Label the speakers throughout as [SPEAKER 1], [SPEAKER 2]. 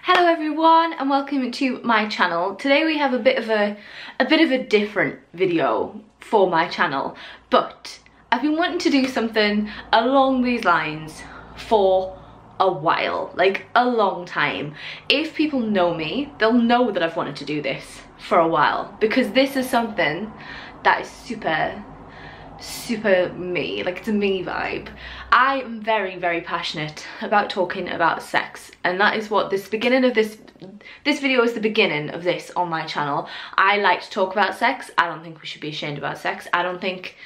[SPEAKER 1] Hello everyone and welcome to my channel. Today we have a bit of a different video for my channel, but I've been wanting to do something along these lines for a while, like a long time. If people know me, they'll know that I've wanted to do this for a while because this is something that is super me, like it's a me vibe. I am very passionate about talking about sex, and that is what this video is the beginning of this on my channel. I like to talk about sex. I don't think we should be ashamed about sex. I don't think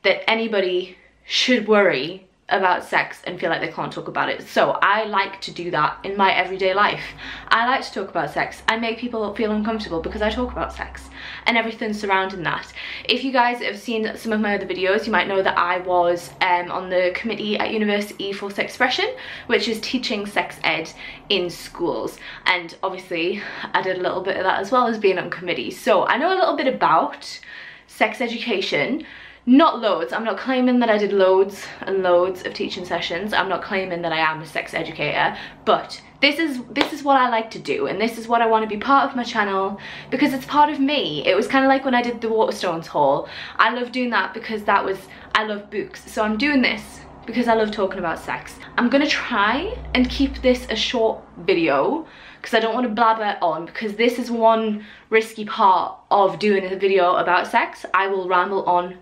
[SPEAKER 1] that anybody should worry about sex and feel like they can't talk about it. So I like to do that in my everyday life. I like to talk about sex. I make people feel uncomfortable because I talk about sex and everything surrounding that. If you guys have seen some of my other videos, you might know that I was on the committee at university for Sexpression, which is teaching sex ed in schools, and obviously I did a little bit of that as well as being on committee. So I know a little bit about sex education. Not loads. I'm not claiming that I did loads and loads of teaching sessions. I'm not claiming that I am a sex educator, but this is what I like to do, and this is what I want to be part of my channel because it's part of me. It was kind of like when I did the Waterstones haul. I love doing that because I love books. So I'm doing this because I love talking about sex. I'm gonna try and keep this a short video because I don't want to blabber on, because this is one risky part of doing a video about sex. I will ramble on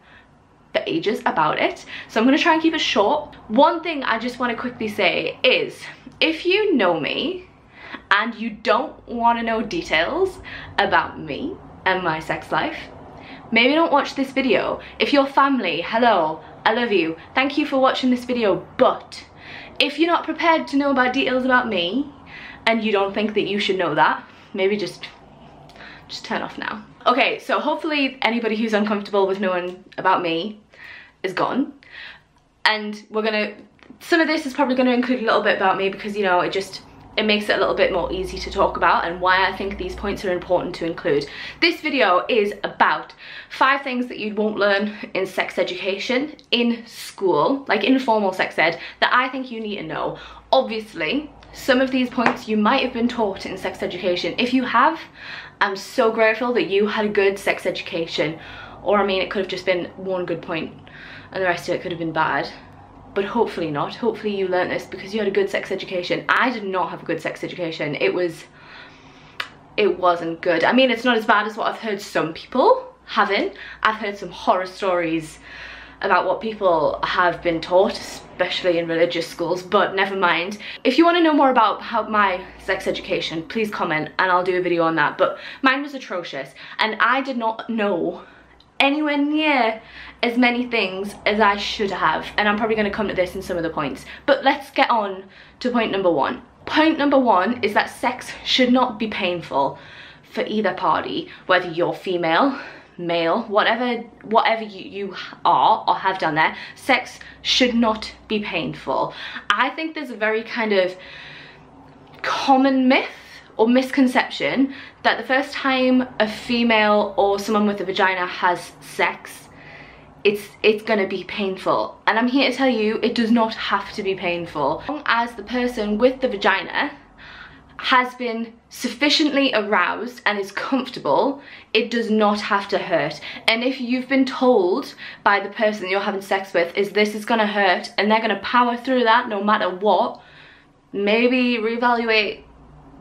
[SPEAKER 1] for ages about it, so I'm going to try and keep it short. One thing I just want to quickly say is, if you know me and you don't want to know details about me and my sex life, maybe don't watch this video. If you're family, hello, I love you, thank you for watching this video, but if you're not prepared to know about details about me and you don't think that you should know that, maybe just turn off now. Okay, so hopefully anybody who's uncomfortable with knowing about me is gone, and some of this is probably going to include a little bit about me because, you know, it makes it a little bit more easy to talk about and why I think these points are important to include. This video is about 5 things that you won't learn in sex education in school, like informal sex ed, that I think you need to know. Obviously, some of these points you might have been taught in sex education. If you have, I'm so grateful that you had a good sex education, or I mean, it could have just been one good point and the rest of it could have been bad, but hopefully not. Hopefully you learnt this because you had a good sex education. I did not have a good sex education. It wasn't good. I mean, it's not as bad as what I've heard some people having. I've heard some horror stories about what people have been taught, especially in religious schools, but never mind. If you want to know more about my sex education, please comment and I'll do a video on that. But mine was atrocious, and I did not know anywhere near as many things as I should have, and I'm probably going to come to this in some of the points. But let's get on to point number 1. Point number 1 is that sex should not be painful for either party, whether you're female, male, whatever you are or have done there. Sex should not be painful. I think there's a very kind of common myth or misconception that the first time a female or someone with a vagina has sex, it's gonna be painful, and I'm here to tell you it does not have to be painful. As long as the person with the vagina has been sufficiently aroused and is comfortable, it does not have to hurt. And if you've been told by the person you're having sex with this is gonna hurt and they're gonna power through that no matter what, maybe reevaluate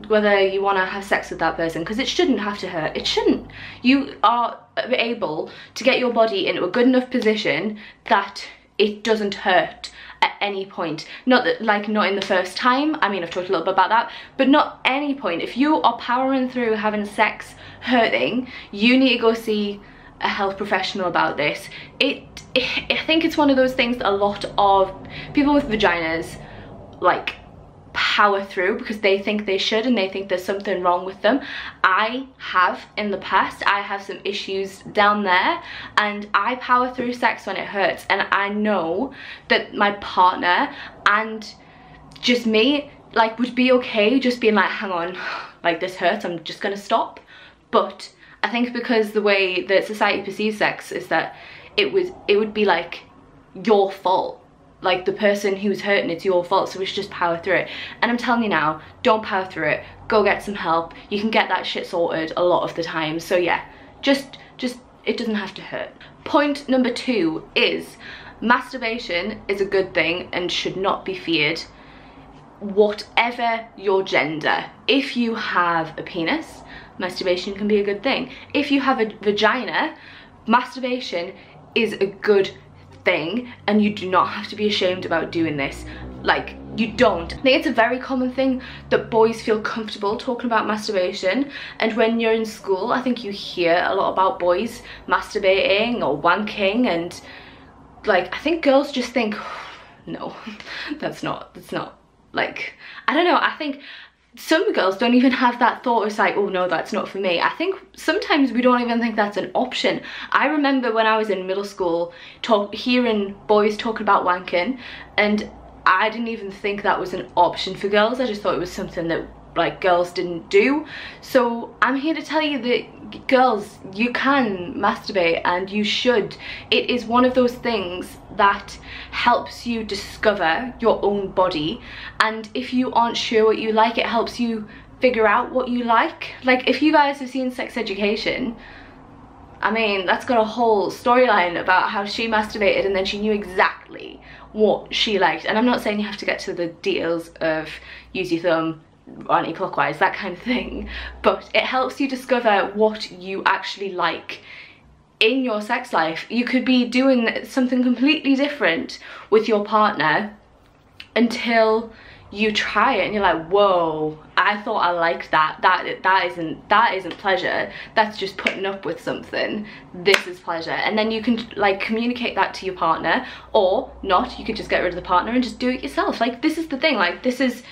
[SPEAKER 1] whether you want to have sex with that person, because it shouldn't have to hurt. It shouldn't. You are able to get your body into a good enough position that it doesn't hurt at any point. Not that, like, not in the first time, I mean, I've talked a little bit about that, but not any point. If you are powering through having sex hurting, you need to go see a health professional about this. I think it's one of those things that a lot of people with vaginas like power through because they think they should and they think there's something wrong with them. I have in the past. I have some issues down there and I power through sex when it hurts, and I know that my partner and just me like would be okay just being like, hang on, like this hurts, I'm just gonna stop. But I think because the way that society perceives sex is that it would be like your fault. like the person who's hurting, it's your fault, so we should just power through it. And I'm telling you now, don't power through it. Go get some help. You can get that shit sorted a lot of the time. So yeah, just it doesn't have to hurt. Point number 2 is masturbation is a good thing and should not be feared, whatever your gender. If you have a penis, masturbation can be a good thing. If you have a vagina, masturbation is a good thing, and you do not have to be ashamed about doing this. Like, you don't. I think it's a very common thing that boys feel comfortable talking about masturbation, and when you're in school, I think you hear a lot about boys masturbating or wanking, and like, I think girls just think, no, that's not, like, I don't know, I think some girls don't even have that thought. It's like, oh no, that's not for me. I think sometimes we don't even think that's an option. I remember when I was in middle school hearing boys talk about wanking, and I didn't even think that was an option for girls. I just thought it was something that like girls didn't do. So I'm here to tell you that girls, you can masturbate, and you should. It is one of those things that helps you discover your own body, and if you aren't sure what you like, it helps you figure out what you like. Like, if you guys have seen Sex Education, I mean, that's got a whole storyline about how she masturbated and then she knew exactly what she liked. And I'm not saying you have to get to the details of use your thumb anti-clockwise, that kind of thing, but it helps you discover what you actually like in your sex life. You could be doing something completely different with your partner until you try it and you're like, whoa, I thought I liked that. That isn't pleasure, that's just putting up with something. This is pleasure. And then you can like communicate that to your partner, or not. You could just get rid of the partner and just do it yourself. Like, this is the thing, like, this is,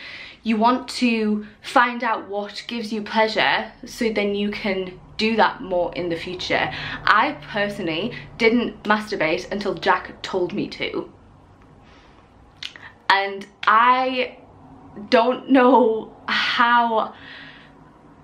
[SPEAKER 1] you want to find out what gives you pleasure so then you can do that more in the future. I personally didn't masturbate until Jack told me to, and I don't know how,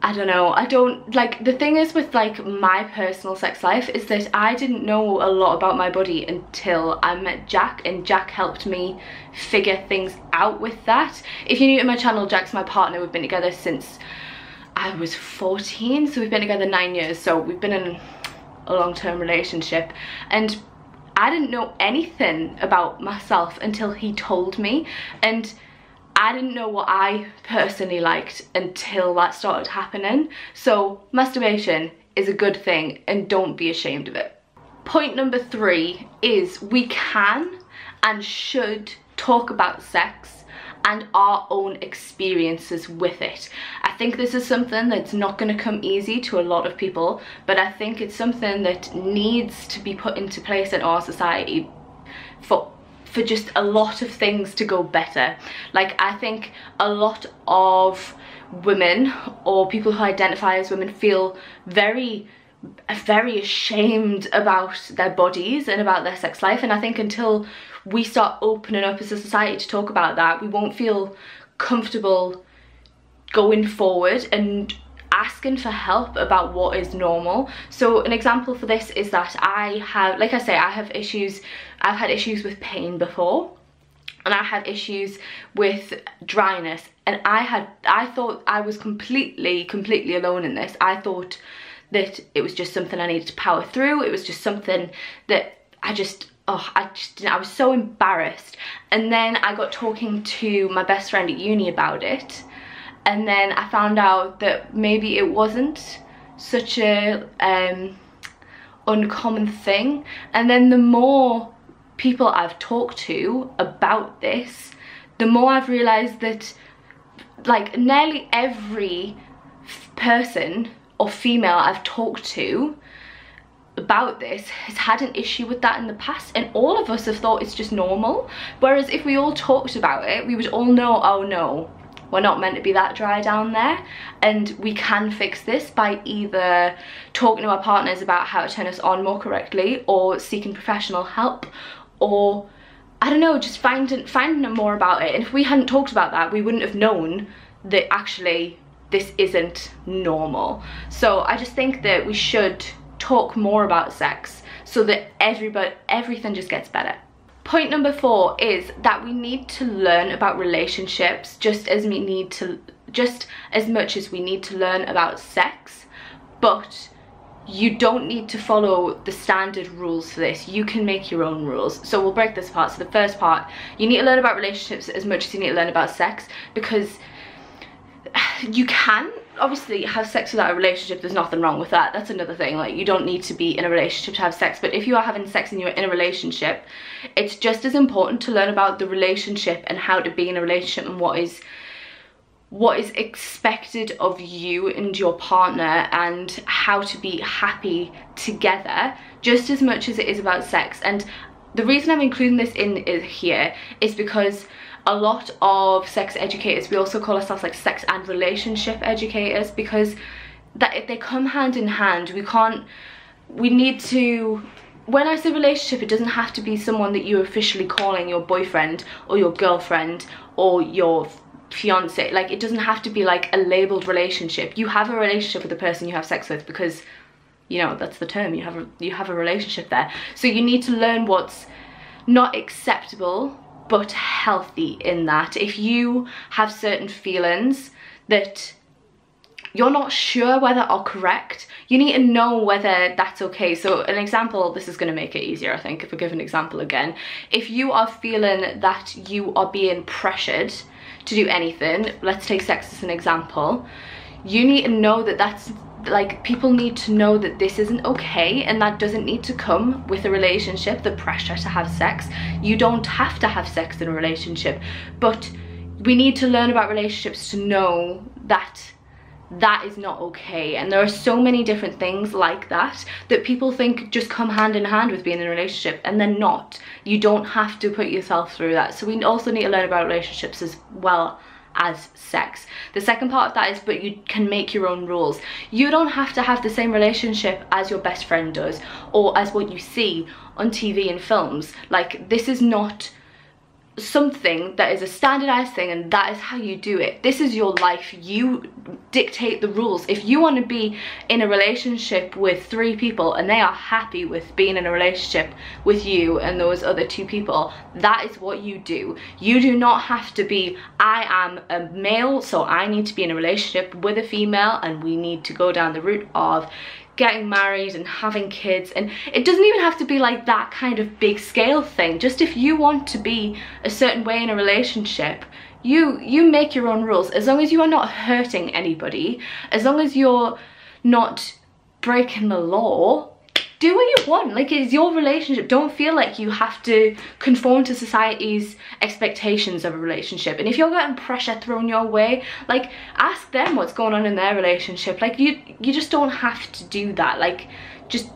[SPEAKER 1] I don't know, I don't, like, the thing is with like my personal sex life is that I didn't know a lot about my body until I met Jack, and Jack helped me figure things out with that. If you're new to my channel, Jack's my partner. We've been together since I was 14, so we've been together 9 years, so we've been in a long-term relationship, and I didn't know anything about myself until he told me, and I didn't know what I personally liked until that started happening. So masturbation is a good thing, and don't be ashamed of it. Point number 3 is we can and should talk about sex and our own experiences with it. I think this is something that's not going to come easy to a lot of people, but I think it's something that needs to be put into place in our society for just a lot of things to go better. Like, I think a lot of women, or people who identify as women, feel very ashamed about their bodies and about their sex life, and I think until we start opening up as a society to talk about that, we won't feel comfortable going forward and asking for help about what is normal. So an example for this is that I have, like I say, I have issues. I've had issues with pain before, and I had issues with dryness, and I thought I was completely alone in this. I thought that it was just something I needed to power through. It was just something that I was so embarrassed. And then I got talking to my best friend at uni about it, and then I found out that maybe it wasn't such a uncommon thing. And then the more people I've talked to about this, the more I've realized that like nearly every person or female I've talked to about this has had an issue with that in the past, and all of us have thought it's just normal. Whereas if we all talked about it, we would all know, oh no, we're not meant to be that dry down there, and we can fix this by either talking to our partners about how to turn us on more correctly, or seeking professional help, or I don't know, just finding out more about it. And if we hadn't talked about that, we wouldn't have known that actually this isn't normal. So I just think that we should talk more about sex so that everything just gets better. Point number 4 is that we need to learn about relationships just as much as we need to learn about sex, but you don't need to follow the standard rules for this. You can make your own rules. So we'll break this apart. So the first part, you need to learn about relationships as much as you need to learn about sex, because you can obviously have sex without a relationship. There's nothing wrong with that. That's another thing. Like, you don't need to be in a relationship to have sex, but if you are having sex and you're in a relationship, it's just as important to learn about the relationship and how to be in a relationship and what is expected of you and your partner and how to be happy together, just as much as it is about sex. And the reason I'm including this in here is because a lot of sex educators, we also call ourselves like sex and relationship educators, because they come hand in hand. We need to, when I say relationship, it doesn't have to be someone that you're officially calling your boyfriend or your girlfriend or your fiance. Like, it doesn't have to be like a labeled relationship. You have a relationship with the person you have sex with, because, you know, that's the term. You have a relationship there. So you need to learn what's not acceptable but healthy in that. If you have certain feelings that you're not sure whether are correct, you need to know whether that's okay. So an example, this is going to make it easier, I think, if I give an example again. If you are feeling that you are being pressured to do anything, let's take sex as an example, you need to know that that's, like, people need to know that this isn't okay, and that doesn't need to come with a relationship, the pressure to have sex. You don't have to have sex in a relationship, but we need to learn about relationships to know that that is not okay. And there are so many different things like that people think just come hand in hand with being in a relationship, and they're not. You don't have to put yourself through that. So we also need to learn about relationships as well as sex. The second part of that is, but you can make your own rules. You don't have to have the same relationship as your best friend does, or as what you see on TV and films. Like, this is not something that is a standardized thing and that is how you do it. This is your life. You dictate the rules. If you want to be in a relationship with 3 people and they are happy with being in a relationship with you and those other 2 people, that is what you do. You do not have to be, I am a male, so I need to be in a relationship with a female and we need to go down the route of getting married and having kids. And it doesn't even have to be like that kind of big scale thing. Just if you want to be a certain way in a relationship, you make your own rules. As long as you are not hurting anybody, as long as you're not breaking the law, do what you want. Like, it's your relationship. Don't feel like you have to conform to society's expectations of a relationship. And if you're getting pressure thrown your way, like, ask them what's going on in their relationship. Like, you just don't have to do that. Like, just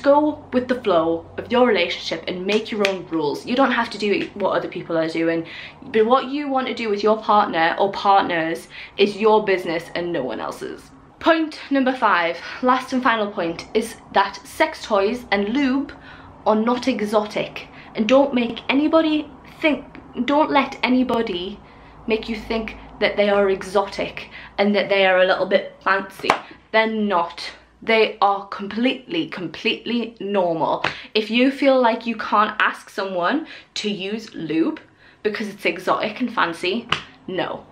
[SPEAKER 1] go with the flow of your relationship and make your own rules. You don't have to do what other people are doing, but what you want to do with your partner or partners is your business and no one else's. Point number 5, last and final point, is that sex toys and lube are not exotic, and don't let anybody make you think that they are exotic and that they are a little bit fancy. They're not. They are completely normal. If you feel like you can't ask someone to use lube because it's exotic and fancy, no,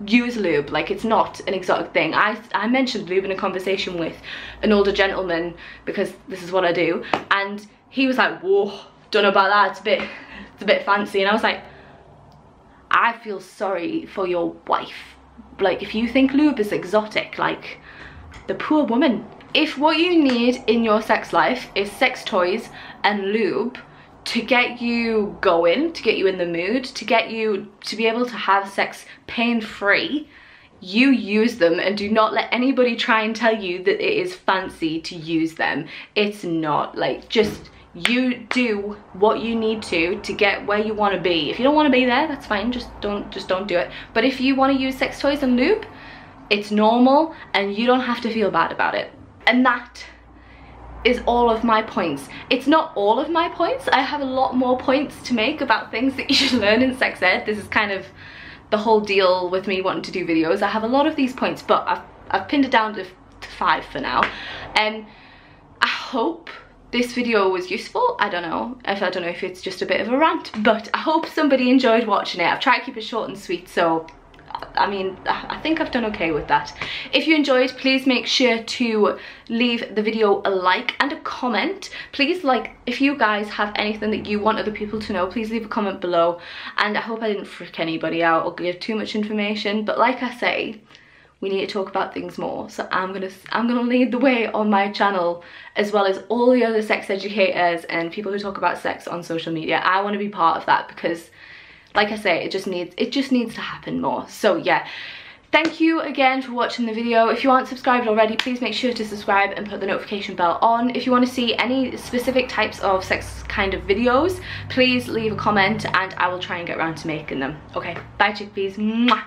[SPEAKER 1] use lube. Like, it's not an exotic thing. I mentioned lube in a conversation with an older gentleman because this is what I do, and he was like, whoa, don't know about that, it's a bit fancy. And I was like, I feel sorry for your wife. Like, if you think lube is exotic, like, the poor woman. If what you need in your sex life is sex toys and lube to get you going, to get you in the mood, to get you to be able to have sex pain-free, you use them, and do not let anybody try and tell you that it is fancy to use them. It's not. Like, just you do what you need to get where you want to be. If you don't want to be there, that's fine, just don't do it. But if you want to use sex toys and lube, it's normal and you don't have to feel bad about it. And that is all of my points. It's not all of my points. I have a lot more points to make about things that you should learn in sex ed. This is kind of the whole deal with me wanting to do videos. I have a lot of these points, but I've pinned it down to 5 for now. And I hope this video was useful. I don't know if it's just a bit of a rant, but I hope somebody enjoyed watching it. I've tried to keep it short and sweet, so I mean, I think I've done okay with that. If you enjoyed, please make sure to leave the video a like and a comment. Please, like, if you guys have anything that you want other people to know, please leave a comment below. And I hope I didn't freak anybody out or give too much information, but like I say, we need to talk about things more. So I'm gonna lead the way on my channel, as well as all the other sex educators and people who talk about sex on social media. I want to be part of that because, like I say, it just needs to happen more. So yeah, thank you again for watching the video. If you aren't subscribed already, please make sure to subscribe and put the notification bell on. If you want to see any specific types of sex kind of videos, please leave a comment and I will try and get around to making them. Okay, bye chickpeas. Mwah.